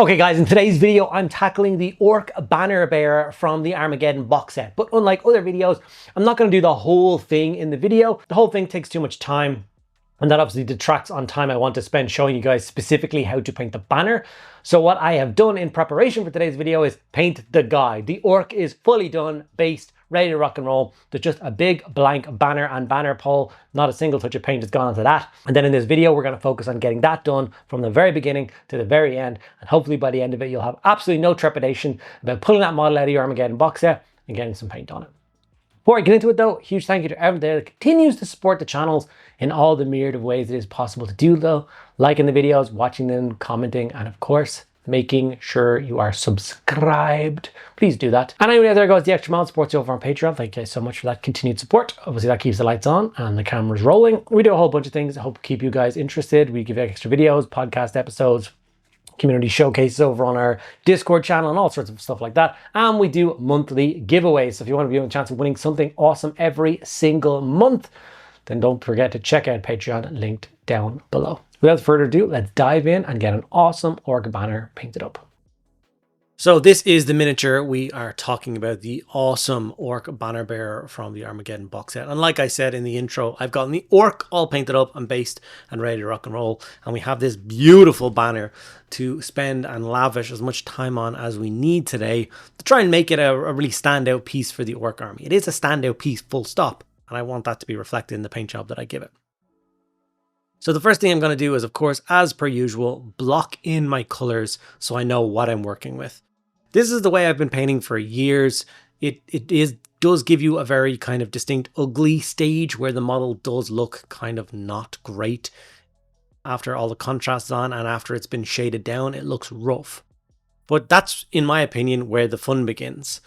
Okay guys, in today's video, I'm tackling the Orc Banner Bearer from the Armageddon box set. But unlike other videos, I'm not going to do the whole thing in the video. The whole thing takes too much time, and that obviously detracts on time I want to spend showing you guys specifically how to paint the banner. So what I have done in preparation for today's video is paint the guide. The Orc is fully done, based, ready to rock and roll. There's just a big blank banner and banner pole. Not a single touch of paint has gone onto that. And then in this video, we're going to focus on getting that done from the very beginning to the very end. And hopefully by the end of it, you'll have absolutely no trepidation about pulling that model out of your Armageddon box set and getting some paint on it. Before I get into it though, huge thank you to everyone there that continues to support the channels in all the myriad of ways it is possible to do though. Liking the videos, watching them, commenting, and of course, making sure you are subscribed. Please do that. And anyway, there goes the extra mile supports you over on Patreon. Thank you guys so much for that continued support. Obviously that keeps the lights on and the cameras rolling. We do a whole bunch of things that hope to keep you guys interested. We give you extra videos, podcast episodes, community showcases over on our Discord channel and all sorts of stuff like that. And we do monthly giveaways. So if you want to be a chance of winning something awesome every single month, then don't forget to check out Patreon, linked down below. Without further ado, let's dive in and get an awesome Orc banner painted up. So this is the miniature we are talking about, the awesome Orc banner bearer from the Armageddon box set. And like I said in the intro, I've gotten the Orc all painted up and based and ready to rock and roll. And we have this beautiful banner to spend and lavish as much time on as we need today to try and make it a really standout piece for the Orc army. It is a standout piece, full stop. And I want that to be reflected in the paint job that I give it. So the first thing I'm going to do is, of course, as per usual, block in my colors so I know what I'm working with. This is the way I've been painting for years. It does give you a very kind of distinct ugly stage where the model does look kind of not great. After all the contrast is on and after it's been shaded down, it looks rough. But that's, in my opinion, where the fun begins.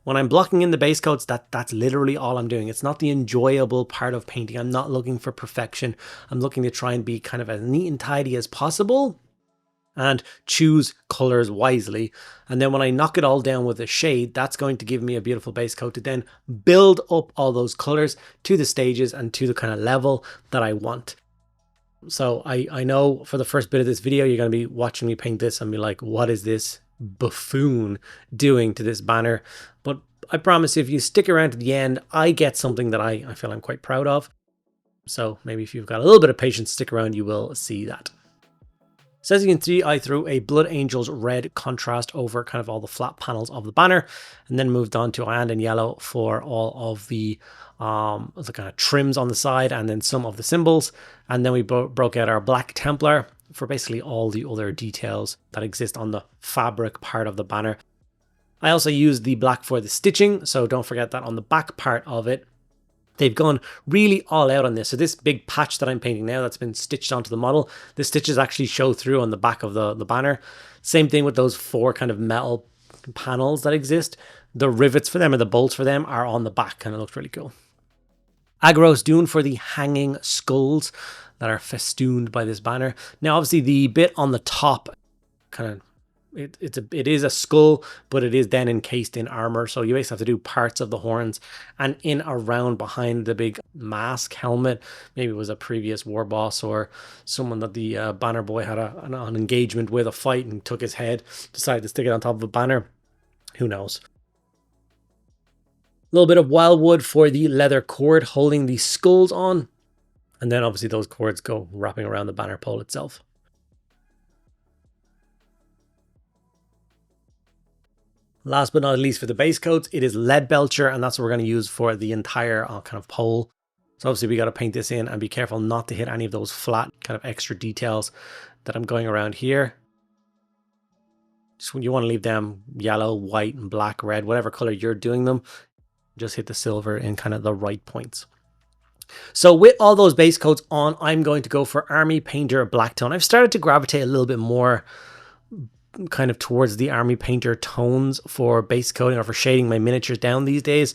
When I'm blocking in the base coats, that's literally all I'm doing. It's not the enjoyable part of painting. I'm not looking for perfection. I'm looking to try and be kind of as neat and tidy as possible and choose colors wisely. And then when I knock it all down with a shade, that's going to give me a beautiful base coat to then build up all those colors to the stages and to the kind of level that I want. So I know for the first bit of this video, you're going to be watching me paint this and be like, what is this buffoon doing to this banner? But I promise if you stick around to the end, I get something that I feel I'm quite proud of. So maybe if you've got a little bit of patience, stick around, you will see that. So as you can see, I threw a Blood Angels red contrast over kind of all the flat panels of the banner, and then moved on to Iyanden yellow for all of the kind of trims on the side and then some of the symbols. And then we broke out our Black Templar for basically all the other details that exist on the fabric part of the banner. I also used the black for the stitching, so don't forget that on the back part of it, they've gone really all out on this. So this big patch that I'm painting now that's been stitched onto the model, the stitches actually show through on the back of the banner. Same thing with those four kind of metal panels that exist. The rivets for them or the bolts for them are on the back, and it looks really cool. Aggaros Dune for the hanging skulls that are festooned by this banner. Now obviously the bit on the top kind of it is a skull, but it is then encased in armor, so you basically have to do parts of the horns and in around behind the big mask helmet. Maybe it was a previous war boss or someone that the banner boy had an engagement with, a fight, and took his head, decided to stick it on top of a banner. Who knows? A little bit of wildwood for the leather cord holding the skulls on, and then obviously those cords go wrapping around the banner pole itself. Last but not least, for the base coats, it is Leadbelcher, and that's what we're going to use for the entire kind of pole. So obviously we got to paint this in and be careful not to hit any of those flat kind of extra details that I'm going around here. Just when you want to leave them yellow, white, and black, red, whatever color you're doing them, just hit the silver in kind of the right points. So with all those base coats on, I'm going to go for Army Painter Blacktone. I've started to gravitate a little bit more kind of towards the Army Painter tones for base coating or for shading my miniatures down these days,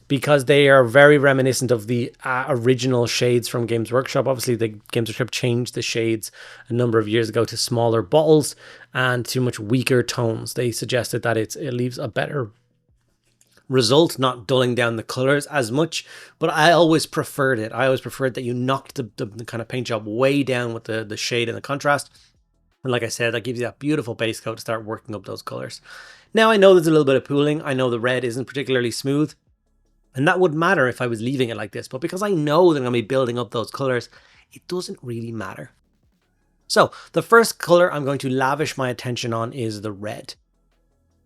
because they are very reminiscent of the original shades from Games Workshop. Obviously the Games Workshop changed the shades a number of years ago to smaller bottles and to much weaker tones. They suggested that it leaves a better result, not dulling down the colors as much, but I always preferred it. I always preferred that you knocked the kind of paint job way down with the shade and the contrast. And like I said, that gives you that beautiful base coat to start working up those colors. Now I know there's a little bit of pooling. I know the red isn't particularly smooth, and that wouldn't matter if I was leaving it like this. But because I know that I'm going to be building up those colors, it doesn't really matter. So the first color I'm going to lavish my attention on is the red.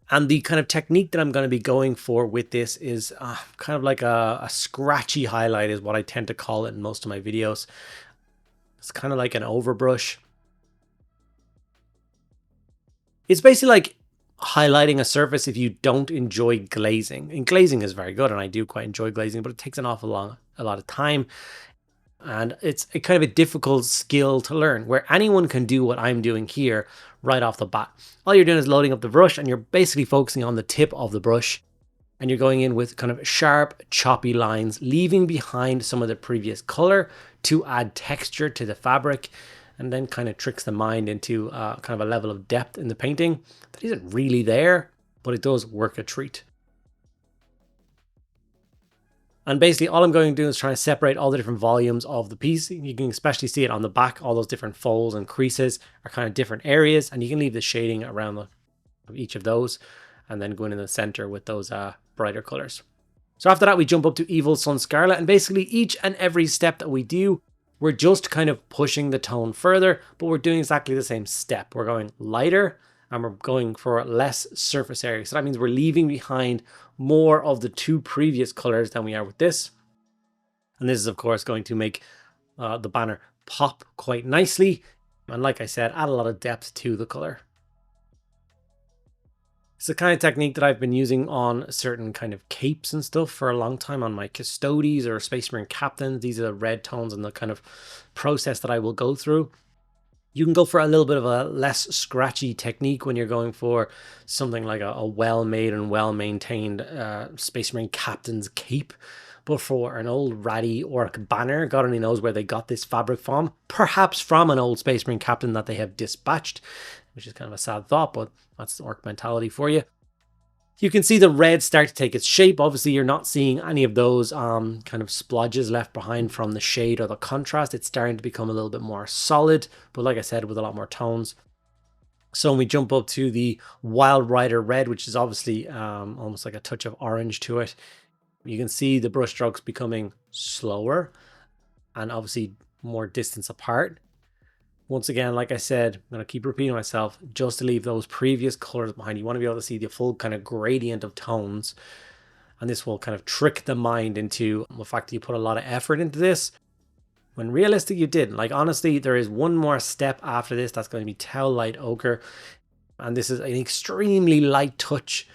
And the kind of technique that I'm going to be going for with this is kind of like a scratchy highlight is what I tend to call it in most of my videos. It's kind of like an overbrush. It's basically like highlighting a surface if you don't enjoy glazing. And glazing is very good, and I do quite enjoy glazing, but it takes an awful lot of time. And it's a kind of a difficult skill to learn, where anyone can do what I'm doing here right off the bat. All you're doing is loading up the brush, and you're basically focusing on the tip of the brush, and you're going in with kind of sharp, choppy lines, leaving behind some of the previous color to add texture to the fabric, and then kind of tricks the mind into kind of a level of depth in the painting that isn't really there, but it does work a treat. And basically all I'm going to do is try to separate all the different volumes of the piece. You can especially see it on the back. All those different folds and creases are kind of different areas, and you can leave the shading around each of those, and then go in the center with those brighter colors. So after that, we jump up to Evil Sunz Scarlet, and basically each and every step that we do, we're just kind of pushing the tone further, but we're doing exactly the same step. We're going lighter, and we're going for less surface area. So that means we're leaving behind more of the two previous colors than we are with this. And this is, of course, going to make the banner pop quite nicely. And like I said, add a lot of depth to the color. It's the kind of technique that I've been using on certain kind of capes and stuff for a long time on my Custodes or Space Marine Captains. These are the red tones and the kind of process that I will go through. You can go for a little bit of a less scratchy technique when you're going for something like a well-made and well-maintained Space Marine Captain's cape. But for an old ratty orc banner, God only knows where they got this fabric from. Perhaps from an old Space Marine Captain that they have dispatched, which is kind of a sad thought, but that's the orc mentality for you. You can see the red start to take its shape. Obviously, you're not seeing any of those kind of splodges left behind from the shade or the contrast. It's starting to become a little bit more solid, but like I said, with a lot more tones. So when we jump up to the Wild Rider Red, which is obviously almost like a touch of orange to it, you can see the brush strokes becoming slower and obviously more distance apart. Once again, like I said, I'm going to keep repeating myself, just to leave those previous colors behind. You want to be able to see the full kind of gradient of tones. And this will kind of trick the mind into the fact that you put a lot of effort into this, when realistic you didn't. Like, honestly, there is one more step after this. That's going to be Tau Light Ochre. And this is an extremely light touch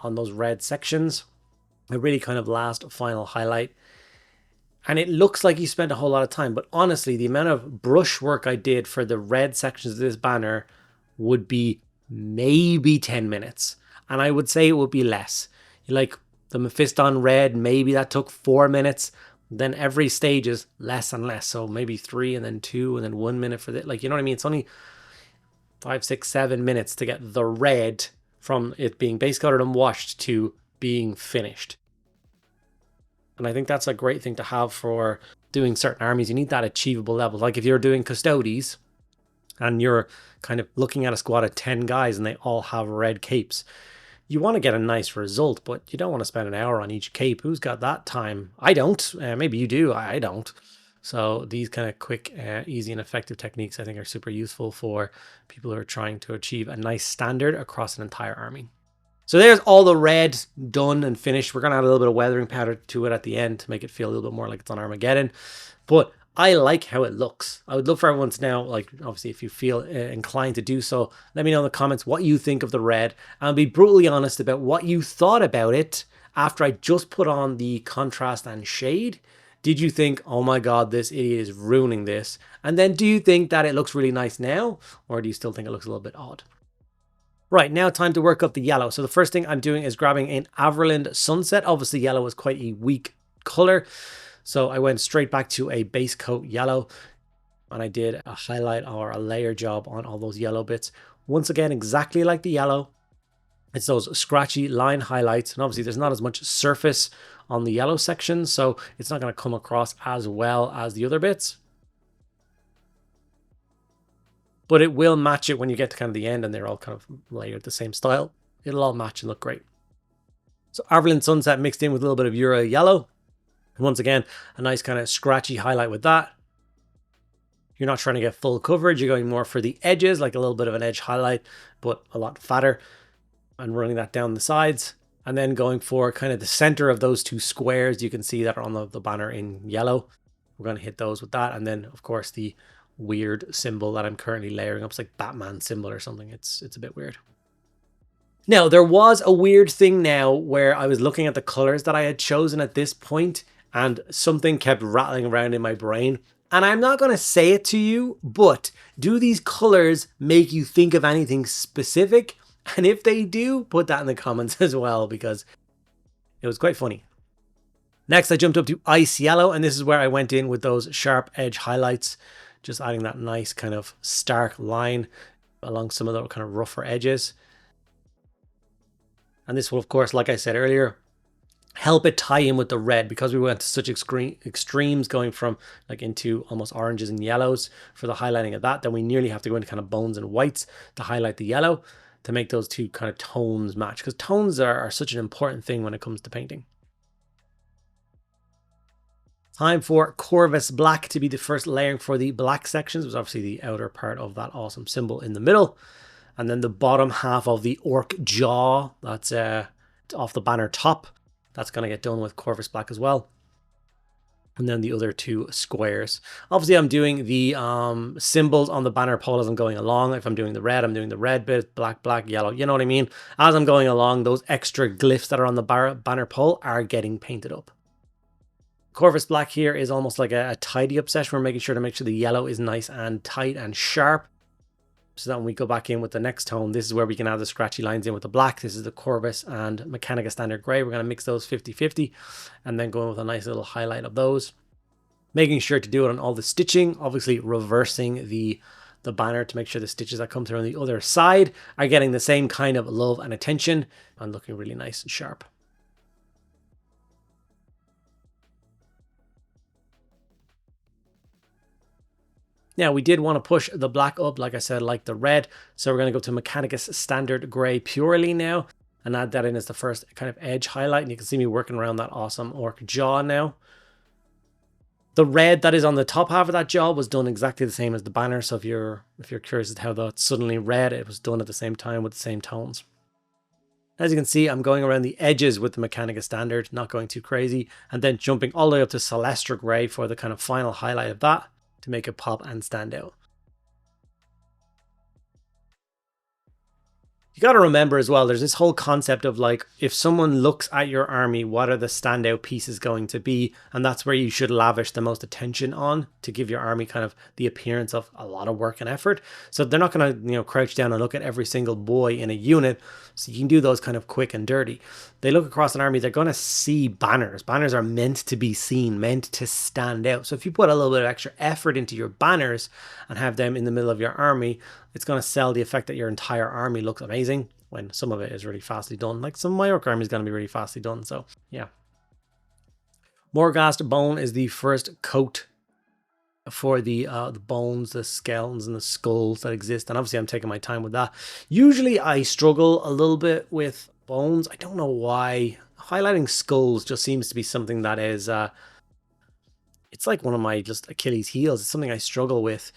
on those red sections. A really kind of last final highlight. And it looks like you spent a whole lot of time, but honestly, the amount of brush work I did for the red sections of this banner would be maybe 10 minutes. And I would say it would be less. Like the Mephiston red, maybe that took 4 minutes. Then every stage is less and less. So maybe 3 and then 2 and then 1 minute for that. Like, you know what I mean? It's only 5, 6, 7 minutes to get the red from it being base coated and washed to being finished. And I think that's a great thing to have for doing certain armies. You need that achievable level. Like if you're doing Custodes and you're kind of looking at a squad of 10 guys and they all have red capes, you want to get a nice result, but you don't want to spend an hour on each cape. Who's got that time? I don't. Maybe you do. I don't. So these kind of quick, easy and effective techniques I think are super useful for people who are trying to achieve a nice standard across an entire army. So there's all the red done and finished. We're going to add a little bit of weathering powder to it at the end to make it feel a little bit more like it's on Armageddon. But I like how it looks. I would love for everyone to now, like, obviously, if you feel inclined to do so, let me know in the comments what you think of the red. And be brutally honest about what you thought about it after I just put on the contrast and shade. Did you think, oh my God, this idiot is ruining this? And then do you think that it looks really nice now? Or do you still think it looks a little bit odd? Right, now time to work up the yellow. So the first thing I'm doing is grabbing an Averland Sunset. Obviously, yellow is quite a weak color. So I went straight back to a base coat yellow. And I did a highlight or a layer job on all those yellow bits. Once again, exactly like the yellow. It's those scratchy line highlights. And obviously, there's not as much surface on the yellow section. So it's not going to come across as well as the other bits. but it will match it when you get to kind of the end and they're all kind of layered the same style. It'll all match and look great. So Averland Sunset mixed in with a little bit of Euro Yellow. Once again, a nice kind of scratchy highlight with that. You're not trying to get full coverage. You're going more for the edges, like a little bit of an edge highlight, but a lot fatter, and running that down the sides. And then going for kind of the center of those two squares you can see that are on the banner in yellow. We're going to hit those with that. And then, of course, the weird symbol that I'm currently layering up. It's like Batman symbol or something. It's a bit weird. Now, there was a weird thing now where I was looking at the colors that I had chosen at this point, and something kept rattling around in my brain. And I'm not going to say it to you, but do these colors make you think of anything specific? And if they do, put that in the comments as well, because it was quite funny. Next, I jumped up to Ice Yellow, and this is where I went in with those sharp edge highlights, just adding that nice kind of stark line along some of the kind of rougher edges. And this will, of course, like I said earlier, help it tie in with the red, because we went to such extremes going from like into almost oranges and yellows for the highlighting of that. Then we nearly have to go into kind of bones and whites to highlight the yellow to make those two kind of tones match, because tones are such an important thing when it comes to painting. Time for Corvus Black to be the first layering for the black sections. It was obviously the outer part of that awesome symbol in the middle. And then the bottom half of the orc jaw, that's off the banner top. That's going to get done with Corvus Black as well. And then the other two squares. Obviously, I'm doing the symbols on the banner pole as I'm going along. If I'm doing the red, I'm doing the red bit, black, black, yellow. You know what I mean? As I'm going along, those extra glyphs that are on the banner pole are getting painted up. Corvus Black here is almost like a tidy up session. We're making sure the yellow is nice and tight and sharp, so that when we go back in with the next tone, this is where we can add the scratchy lines in with the black. This is the Corvus and Mechanica Standard Grey. We're going to mix those 50-50 and then go in with a nice little highlight of those. Making sure to do it on all the stitching, obviously reversing the banner to make sure the stitches that come through on the other side are getting the same kind of love and attention and looking really nice and sharp. Now, we did want to push the black up, like I said, like the red. So we're going to go to Mechanicus Standard Grey purely now and add that in as the first kind of edge highlight. And you can see me working around that awesome orc jaw now. The red that is on the top half of that jaw was done exactly the same as the banner. So if you're curious as to how that's suddenly red, it was done at the same time with the same tones. As you can see, I'm going around the edges with the Mechanica Standard, not going too crazy, and then jumping all the way up to Celestra Grey for the kind of final highlight of that, to make it pop and stand out. You got to remember as well, there's this whole concept of like, if someone looks at your army, what are the standout pieces going to be? And that's where you should lavish the most attention on to give your army kind of the appearance of a lot of work and effort. So they're not going to, crouch down and look at every single boy in a unit. So you can do those kind of quick and dirty. They look across an army, they're going to see banners. Banners are meant to be seen, meant to stand out. So if you put a little bit of extra effort into your banners and have them in the middle of your army, it's going to sell the effect that your entire army looks amazing when some of it is really fastly done. Like some of my orc army is going to be really fastly done. So yeah. Morghast Bone is the first coat for the bones, the skeletons and the skulls that exist. And obviously I'm taking my time with that. Usually I struggle a little bit with bones. I don't know why. Highlighting skulls just seems to be something that is, it's like one of my just Achilles heels. It's something I struggle with.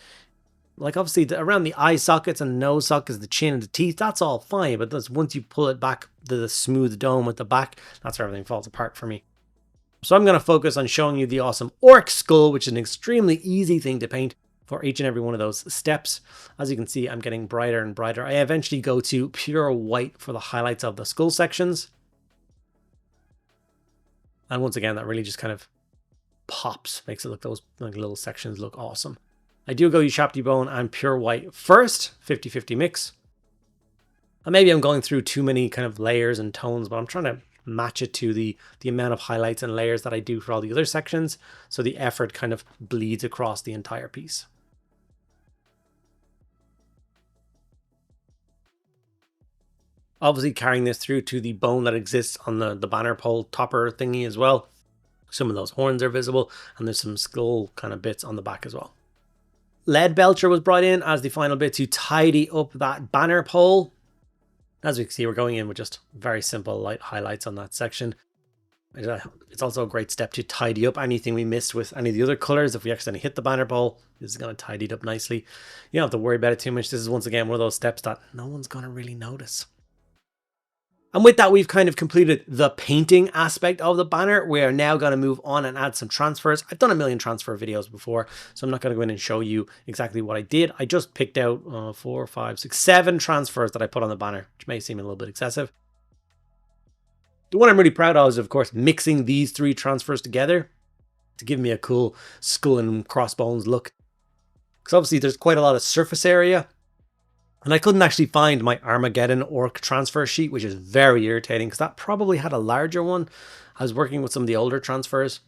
Like obviously around the eye sockets and nose sockets, the chin and the teeth, that's all fine. But that's once you pull it back to the smooth dome at the back, that's where everything falls apart for me. So I'm going to focus on showing you the awesome orc skull, which is an extremely easy thing to paint for each and every one of those steps. As you can see, I'm getting brighter and brighter. I eventually go to pure white for the highlights of the skull sections. And once again, that really just kind of pops, makes it look, those like little sections look awesome. I do go Ushabti Bone and pure white first, 50-50 mix. And maybe I'm going through too many kind of layers and tones, but I'm trying to match it to the amount of highlights and layers that I do for all the other sections, so the effort kind of bleeds across the entire piece. Obviously carrying this through to the bone that exists on the banner pole topper thingy as well. Some of those horns are visible, and there's some skull kind of bits on the back as well. Leadbelcher was brought in as the final bit to tidy up that banner pole. As we can see, we're going in with just very simple light highlights on that section. It's also a great step to tidy up anything we missed with any of the other colors. If we accidentally hit the banner pole, this is going to tidy it up nicely. You don't have to worry about it too much. This is once again one of those steps that no one's going to really notice. And with that, we've kind of completed the painting aspect of the banner. We are now going to move on and add some transfers. I've done a million transfer videos before, so I'm not going to go in and show you exactly what I did. I just picked out 4, 5, 6, 7 transfers that I put on the banner, which may seem a little bit excessive. The one I'm really proud of is, of course, mixing these 3 transfers together to give me a cool skull and crossbones look. Because obviously there's quite a lot of surface area. And I couldn't actually find my Armageddon Orc transfer sheet, which is very irritating because that probably had a larger one. I was working with some of the older transfers.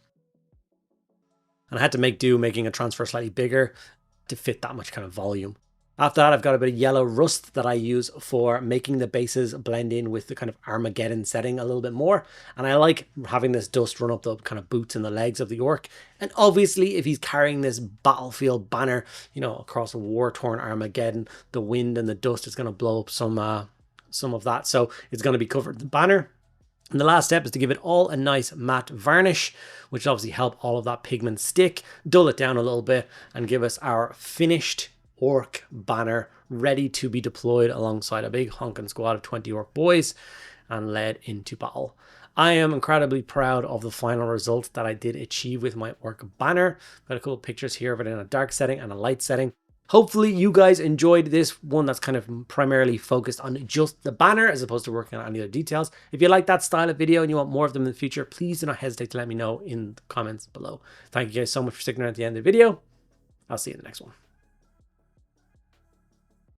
And I had to make do making a transfer slightly bigger to fit that much kind of volume. After that, I've got a bit of yellow rust that I use for making the bases blend in with the kind of Armageddon setting a little bit more. And I like having this dust run up the kind of boots and the legs of the orc. And obviously, if he's carrying this battlefield banner, you know, across a war-torn Armageddon, the wind and the dust is going to blow up some of that. So it's going to be covered in the banner. And the last step is to give it all a nice matte varnish, which will obviously help all of that pigment stick, dull it down a little bit, and give us our finished orc banner ready to be deployed alongside a big honking squad of 20 orc boys and led into battle. I am incredibly proud of the final result that I did achieve with my orc banner. Got a couple of pictures here of it in a dark setting and a light setting. Hopefully you guys enjoyed this one that's kind of primarily focused on just the banner as opposed to working on any other details. If you like that style of video and you want more of them in the future, please do not hesitate to let me know in the comments below. Thank you guys so much for sticking around at the end of the video. I'll see you in the next one.